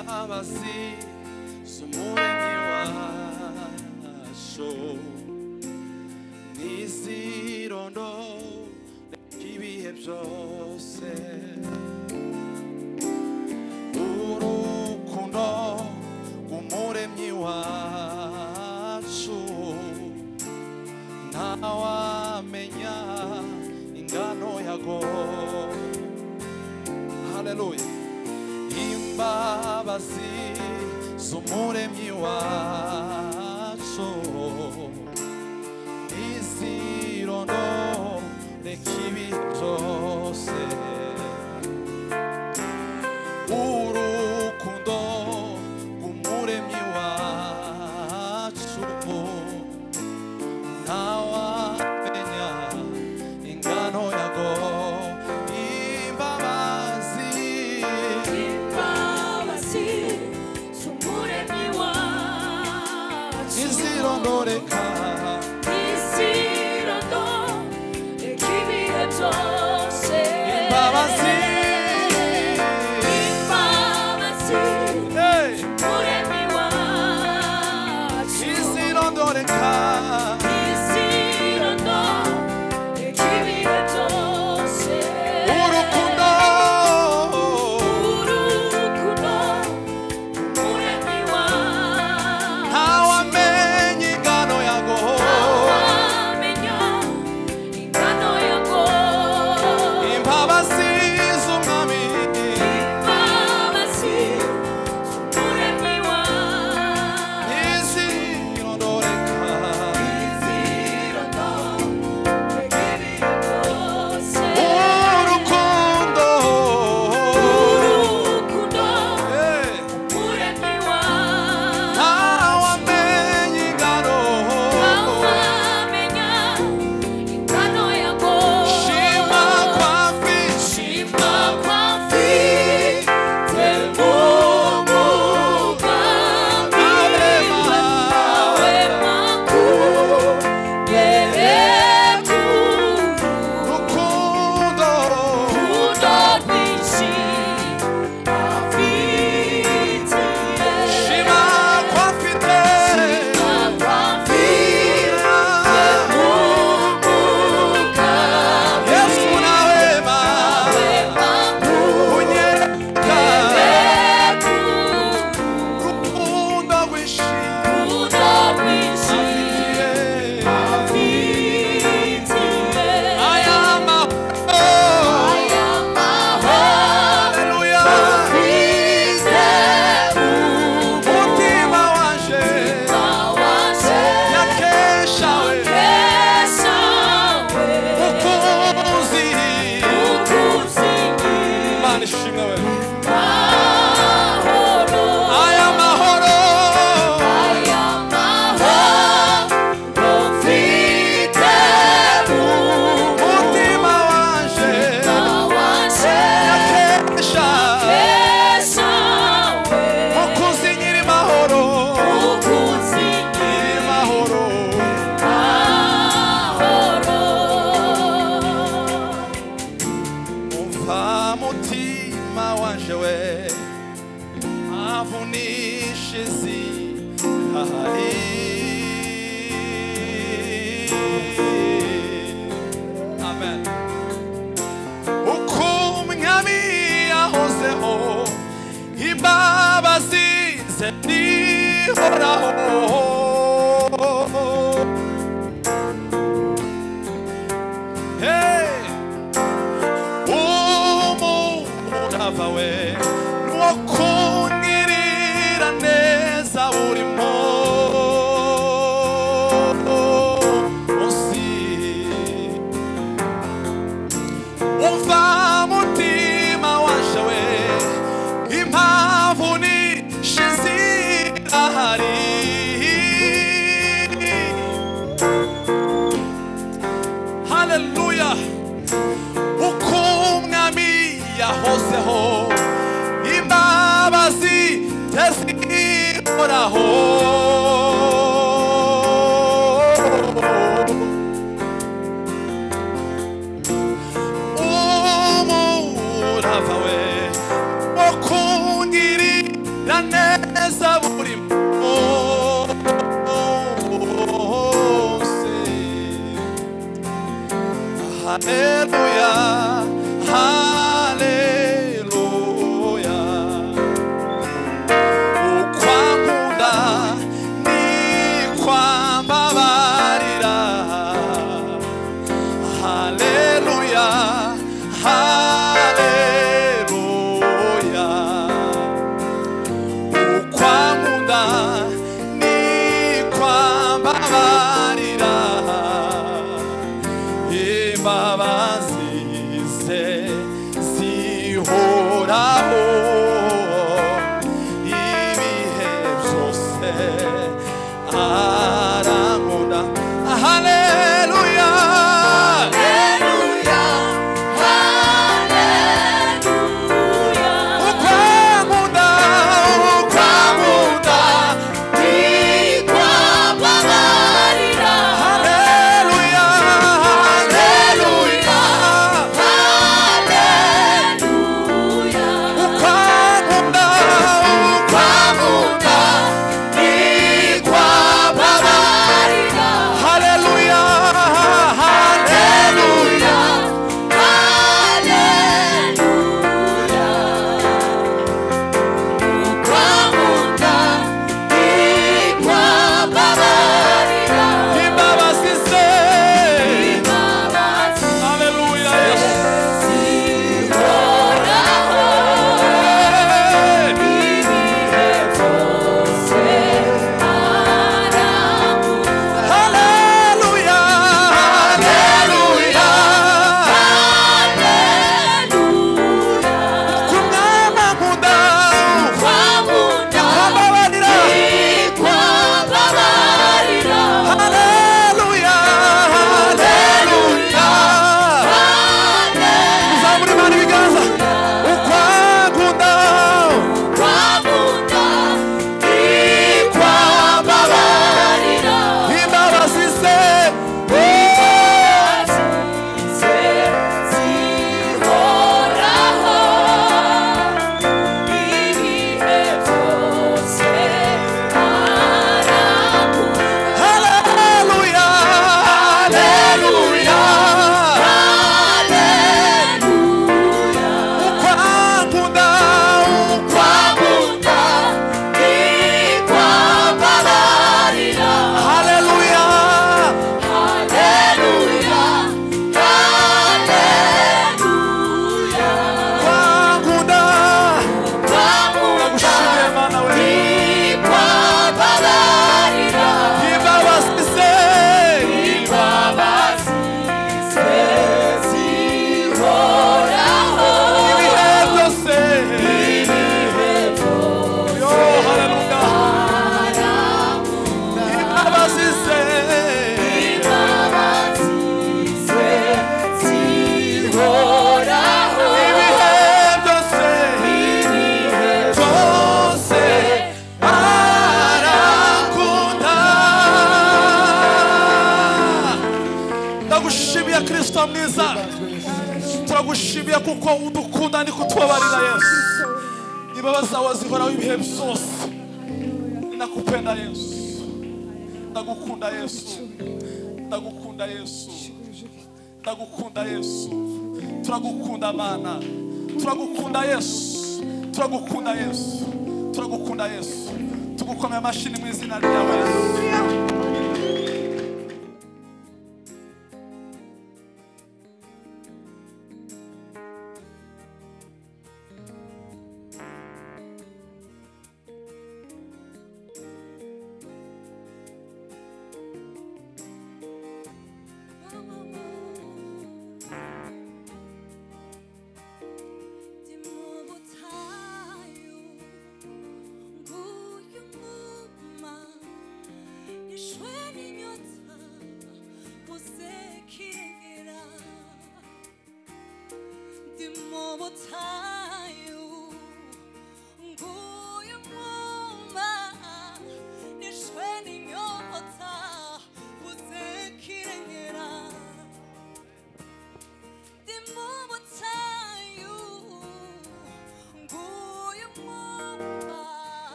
imbabazi z'umuremyi wacu nizirondore ibihe byose urukundo rw'umuremyi wacu ntawamenya ingano yago. Haleluya. Imbabazi z'umuremyi wacu nizirondore ibihe byose urukundo rw'umuremyi wacu ntawamenya ingano yago. Nizirondoreka ibihe byose imbabazi umuremyi wacu nizirondoreka ibihe byose urukundo umuremyi wacu ntawamenya ingano yago. Imbabazi z'umwami nizirondoreka urukundo ntawamenya ingano. Shima kwa rukundo shima kwa fite Yesu nawema unyeka rukundo rwinshi Haleluya. Mutima wanje yakeshawe mukunzi Imana ishimwe we. Aya mahoro mutima wanje yakesha mukunzi nyiri mahoro nyiri mahoro. Umva mutima wanje we avunisha izihari amen. Uko umwami yahozeho imbabazi ze nihoraho hey umurava we wo kungirira neza urimo munsi umva mutima wanje we impamvu nishizirahari haleluya. Uko umwami yahozeho imbabazi tezihoraho umurava we wo kungirira gira neza buri munsi. Haleluya, haleluya. Ukwankunda ni kwambabarira. Haleluya, haleluya. Ukwankunda ni kwambabarira. Imbabazi ze zihoraho ibihe byose. Arankunda. Haleluya, Haleluya, haleluya. ukwankunda, ukwankunda. Ni kwambabarira. Haleluya, haleluya. Haleluya. Ukwankunda, Kwamunda ni kwambabarira. haleluya, Haleluya, haleluya. Kwamunda ni kwambabarira. imbabazi ze. Imbabazi Haleluya, Yesu. zihoraho ibihe byose. Arankunda. Haleluya, haleluya. Haleluya. Kumwankunda, Kwamunda kwambabarira. ni kwambabarira. Haleluya, haleluya. Uzamura Imana ibiganza. Ukwankunda, Kwamunda ni kwambabarira. imbabazi ze. Imbabazi ze zihoraho ibihe byose. Arankunda. Haleluya, haleluya. Haleluya. Ukwankunda, Kwamunda ni kwambabarira. haleluya. Haleluya, haleluya. Ukwankunda. Kwamunda Ndagushimiye Mana we. ni kwambabarira. Imbabazi ze. Imbabazi ze zihoraho Ibihe byose. ibihe byose. Yo, haleluya. Arankunda. Imbabazi ze. Imbabazi ze zihoraho Ibihe byose. ibihe Byose arankunda. Ndagushimiye Kristo mwiza. Turagushimiye kuko udukunda ni kutubabarira Yesu. Imbabazi zawe zihoraho ibihe byose. Ninakupenda Yesu. Ndagukunda Yesu. Ndagukunda Yesu. Ndagukunda Yesu. Turagukunda Mana. Turagukunda Yesu. Turagukunda Yesu. Turagukunda Yesu. Tugukomeye amashyi mu izina ryawe Yesu.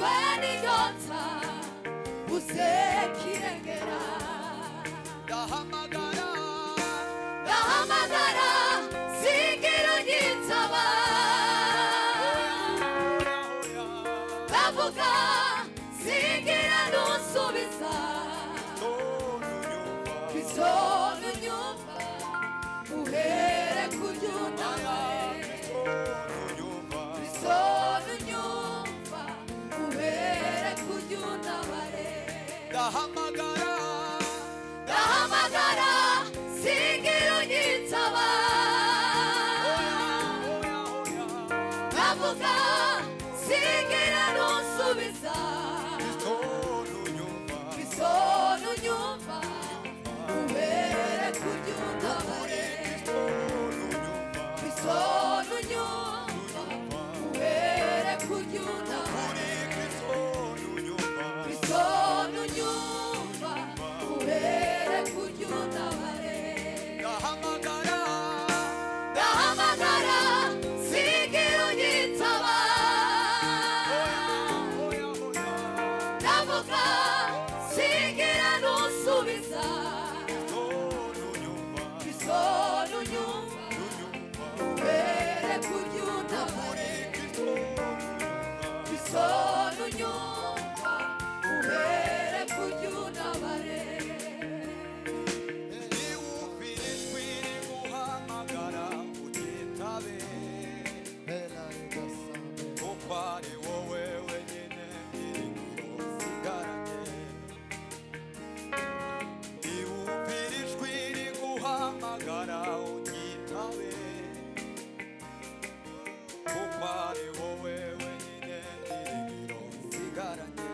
Wuzurijwe n'inyota uzekirengera ndahamagara singira nyitaba ndavuga singira nusubiza Kristo nunyumva uhere kuryunamaye Kristo nunyumva uhere kuryunamaye ndahamagara singira unyitaba ndavuga singira nusubiza Kristo nunyumva uhere kuryunamaye Kristo nunyumva uhere kuryunamaye Kristo nunyumva uhere kuryunamaye ndahamagara singira unyitaba ndavuga singira nusubiza Kristo nunyumva uhere kuryunamaye Kristo nunyumva uhere kuryunamaye Ari wowe wenyine iringiro sigaranye iwumvira ijwi riguhamagara unyitabe kuko ari wowe wenyine iringiro sigaranye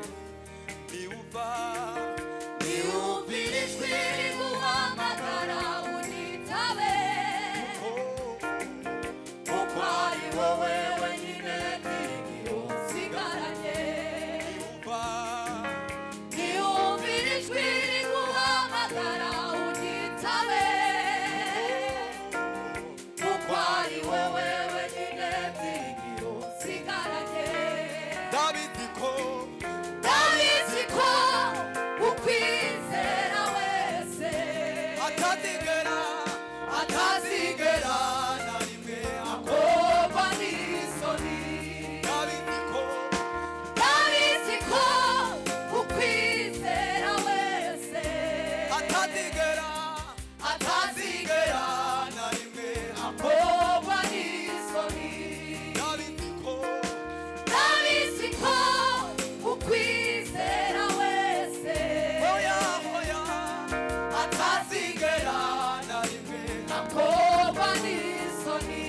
niwumvira ijwi riguhamagara unyitabe kuko ari wowe wenyine niwumvira ijwi riguhamagara unyitabe kuko ari wowe wenyine byiringiro nsigaranye ndabizi ko ukwizera wese atazigera na rimwe akorwa n'isoni ndabizi ko ukwizera wese atazigera na rimwe akorwa n'isoni ndabizi ko ukwizera wese atazigera na rimwe akorwa n'isoni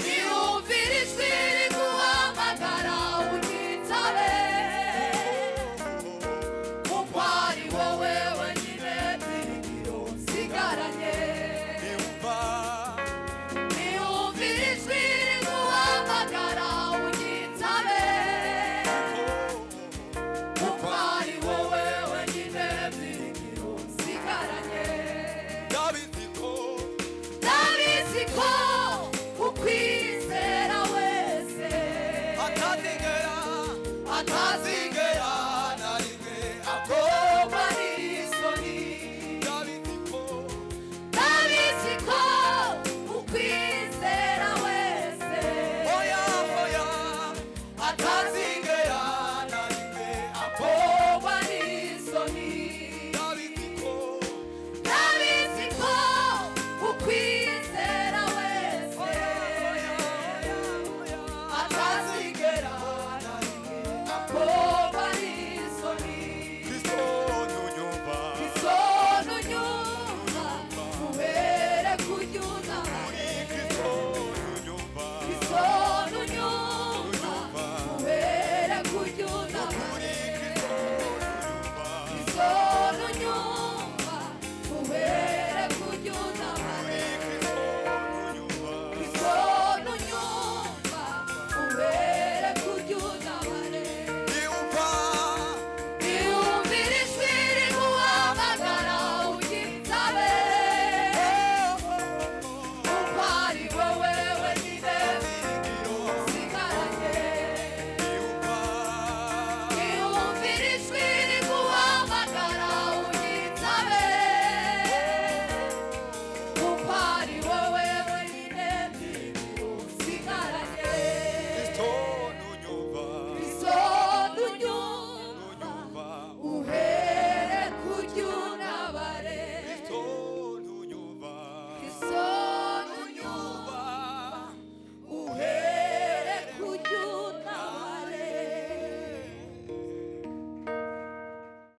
niwumvira ijwi riguhamagara unyitabe kuko ari wowe wenyine byiringiro nsigaranye niwumvira ijwi riguhamagara unyitabe kuko ari wowe wenyine byiringiro nsigaranye ndabizi ko ukwizera wese atazigera